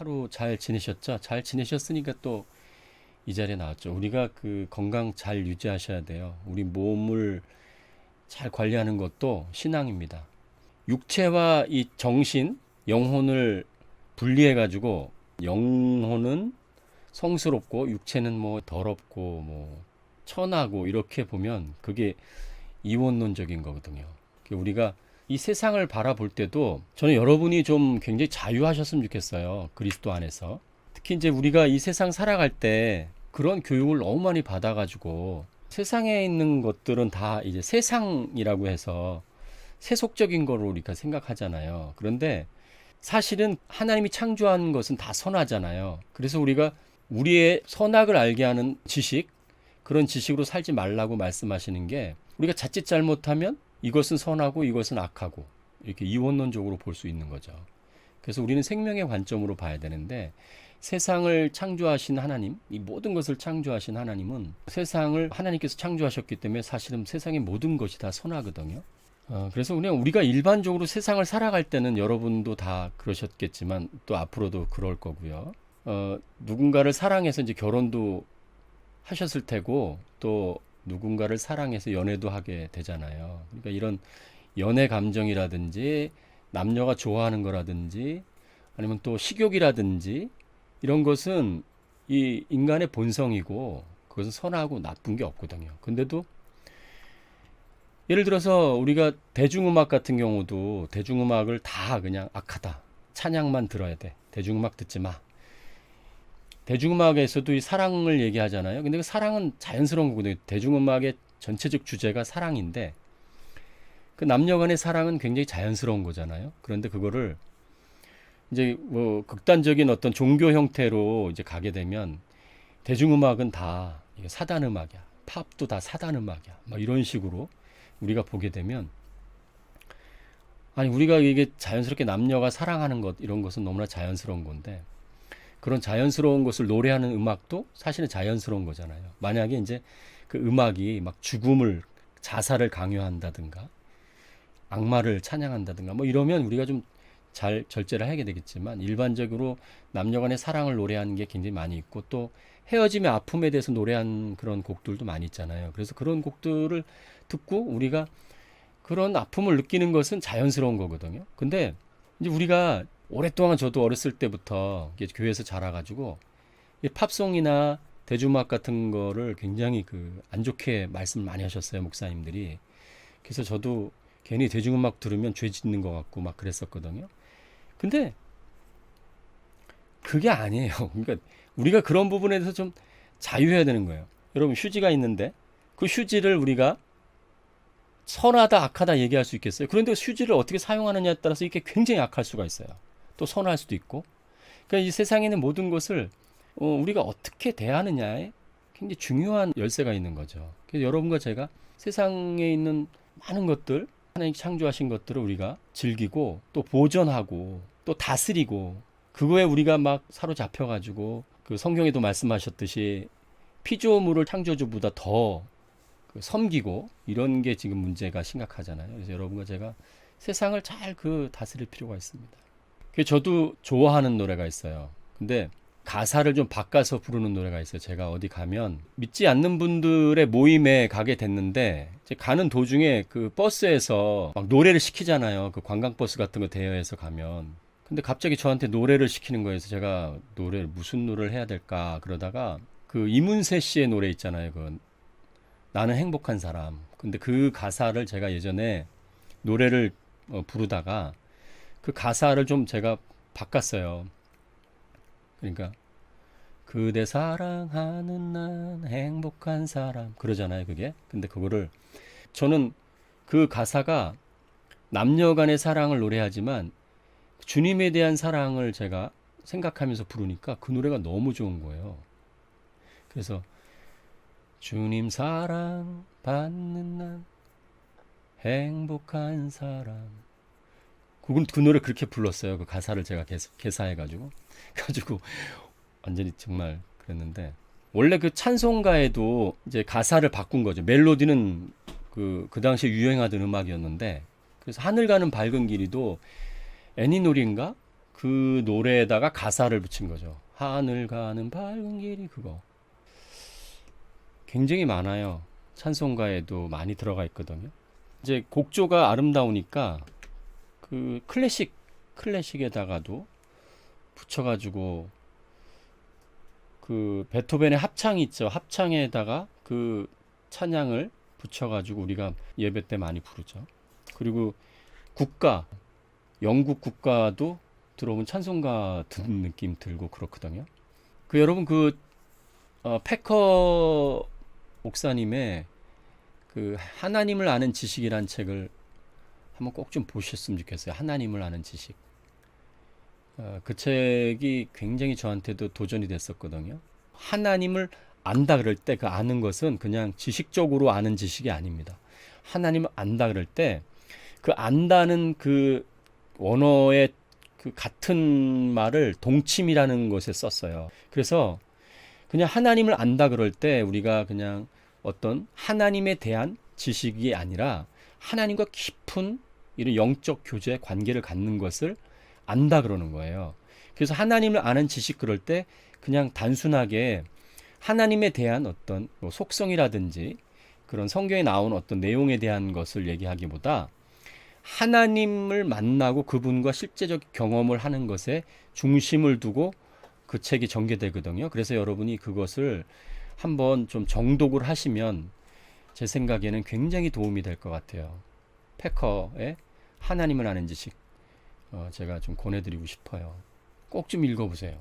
하루 잘 지내셨죠? 잘 지내셨으니까 또 이 자리에 나왔죠. 우리가 그 건강 잘 유지하셔야 돼요. 우리 몸을 잘 관리하는 것도 신앙입니다. 육체와 이 정신, 영혼을 분리해 가지고 영혼은 성스럽고 육체는 뭐 더럽고 뭐 천하고 이렇게 보면 그게 이원론적인 거거든요. 우리가 이 세상을 바라볼 때도 저는 여러분이 좀 굉장히 자유하셨으면 좋겠어요. 그리스도 안에서. 특히 이제 우리가 이 세상 살아갈 때 그런 교육을 너무 많이 받아가지고 세상에 있는 것들은 다 이제 세상이라고 해서 세속적인 거로 우리가 생각하잖아요. 그런데 사실은 하나님이 창조한 것은 다 선하잖아요. 그래서 우리가 우리의 선악을 알게 하는 지식, 그런 지식으로 살지 말라고 말씀하시는 게 우리가 자칫 잘못하면 이것은 선하고 이것은 악하고 이렇게 이원론적으로 볼 수 있는 거죠. 그래서 우리는 생명의 관점으로 봐야 되는데 세상을 창조하신 하나님, 이 모든 것을 창조하신 하나님은 세상을 하나님께서 창조하셨기 때문에 사실은 세상의 모든 것이 다 선하거든요. 그래서 그냥 우리가 일반적으로 세상을 살아갈 때는 여러분도 다 그러셨겠지만 또 앞으로도 그럴 거고요. 누군가를 사랑해서 이제 결혼도 하셨을 테고 또 누군가를 사랑해서 연애도 하게 되잖아요. 그러니까 이런 연애 감정이라든지 남녀가 좋아하는 거라든지 아니면 또 식욕이라든지 이런 것은 이 인간의 본성이고 그것은 선하고 나쁜 게 없거든요. 근데도 예를 들어서 우리가 대중음악 같은 경우도 대중음악을 다 그냥 악하다. 찬양만 들어야 돼. 대중음악 듣지 마. 대중음악에서도 이 사랑을 얘기하잖아요. 근데 그 사랑은 자연스러운 거거든요. 대중음악의 전체적 주제가 사랑인데 그 남녀 간의 사랑은 굉장히 자연스러운 거잖아요. 그런데 그거를 이제 뭐 극단적인 어떤 종교 형태로 이제 가게 되면 대중음악은 다 사단 음악이야. 팝도 다 사단 음악이야. 막 이런 식으로 우리가 보게 되면 아니 우리가 이게 자연스럽게 남녀가 사랑하는 것 이런 것은 너무나 자연스러운 건데 그런 자연스러운 것을 노래하는 음악도 사실은 자연스러운 거잖아요. 만약에 이제 그 음악이 막 죽음을, 자살을 강요한다든가, 악마를 찬양한다든가, 뭐 이러면 우리가 좀 잘 절제를 하게 되겠지만, 일반적으로 남녀 간의 사랑을 노래하는 게 굉장히 많이 있고, 또 헤어짐의 아픔에 대해서 노래한 그런 곡들도 많이 있잖아요. 그래서 그런 곡들을 듣고 우리가 그런 아픔을 느끼는 것은 자연스러운 거거든요. 근데 이제 우리가 오랫동안 저도 어렸을 때부터 교회에서 자라가지고 이 팝송이나 대중음악 같은 거를 굉장히 그 안 좋게 말씀을 많이 하셨어요, 목사님들이. 그래서 저도 괜히 대중음악 들으면 죄 짓는 것 같고 막 그랬었거든요. 근데 그게 아니에요. 그러니까 우리가 그런 부분에 대해서 좀 자유해야 되는 거예요. 여러분 휴지가 있는데 그 휴지를 우리가 선하다 악하다 얘기할 수 있겠어요? 그런데 휴지를 어떻게 사용하느냐에 따라서 이게 굉장히 악할 수가 있어요. 또 선할 수도 있고. 그러니까 이 세상에 있는 모든 것을 우리가 어떻게 대하느냐에 굉장히 중요한 열쇠가 있는 거죠. 그래서 여러분과 제가 세상에 있는 많은 것들, 하나님 창조하신 것들을 우리가 즐기고 또 보존하고 또 다스리고 그거에 우리가 막 사로잡혀가지고 그 성경에도 말씀하셨듯이 피조물을 창조주보다 더 섬기고 이런 게 지금 문제가 심각하잖아요. 그래서 여러분과 제가 세상을 잘 다스릴 필요가 있습니다. 저도 좋아하는 노래가 있어요. 근데 가사를 좀 바꿔서 부르는 노래가 있어요. 제가 어디 가면 믿지 않는 분들의 모임에 가게 됐는데 가는 도중에 그 버스에서 막 노래를 시키잖아요. 그 관광버스 같은 거 대여해서 가면. 근데 갑자기 저한테 노래를 시키는 거예요. 그래서 제가 무슨 노래를 해야 될까 그러다가 그 이문세 씨의 노래 있잖아요. 그 나는 행복한 사람. 근데 그 가사를 제가 예전에 노래를 부르다가 그 가사를 좀 제가 바꿨어요. 그러니까 그대 사랑하는 난 행복한 사람 그러잖아요. 그게. 근데 그거를 저는 그 가사가 남녀 간의 사랑을 노래하지만 주님에 대한 사랑을 제가 생각하면서 부르니까 그 노래가 너무 좋은 거예요. 그래서 주님 사랑 받는 난 행복한 사람. 그 노래 그렇게 불렀어요. 그 가사를 제가 개사해가지고. 가지고 완전히 정말 그랬는데. 원래 그 찬송가에도 이제 가사를 바꾼 거죠. 멜로디는 그 당시에 유행하던 음악이었는데. 그래서 하늘 가는 밝은 길이도 애니노리인가? 그 노래에다가 가사를 붙인 거죠. 하늘 가는 밝은 길이 그거. 굉장히 많아요. 찬송가에도 많이 들어가 있거든요. 이제 곡조가 아름다우니까 그 클래식에다가도 붙여가지고 그 베토벤의 합창이 있죠. 합창에다가 그 찬양을 붙여가지고 우리가 예배 때 많이 부르죠. 그리고 국가, 영국 국가도 들어오면 찬송가 듣는 느낌 들고 그렇거든요. 그 여러분 그 패커 목사님의 그 하나님을 아는 지식이란 책을 한번 꼭 좀 보셨으면 좋겠어요. 하나님을 아는 지식. 그 책이 굉장히 저한테도 도전이 됐었거든요. 하나님을 안다 그럴 때 그 아는 것은 그냥 지식적으로 아는 지식이 아닙니다. 하나님을 안다 그럴 때 그 안다는 그 원어의 그 같은 말을 동침이라는 것에 썼어요. 그래서 그냥 하나님을 안다 그럴 때 우리가 그냥 어떤 하나님에 대한 지식이 아니라 하나님과 깊은 이런 영적 교제 관계를 갖는 것을 안다 그러는 거예요. 그래서 하나님을 아는 지식 그럴 때 그냥 단순하게 하나님에 대한 어떤 뭐 속성이라든지 그런 성경에 나온 어떤 내용에 대한 것을 얘기하기보다 하나님을 만나고 그분과 실제적 경험을 하는 것에 중심을 두고 그 책이 전개되거든요. 그래서 여러분이 그것을 한번 좀 정독을 하시면 제 생각에는 굉장히 도움이 될 것 같아요. 패커의 하나님을 아는 지식 제가 좀 권해드리고 싶어요. 꼭 좀 읽어보세요.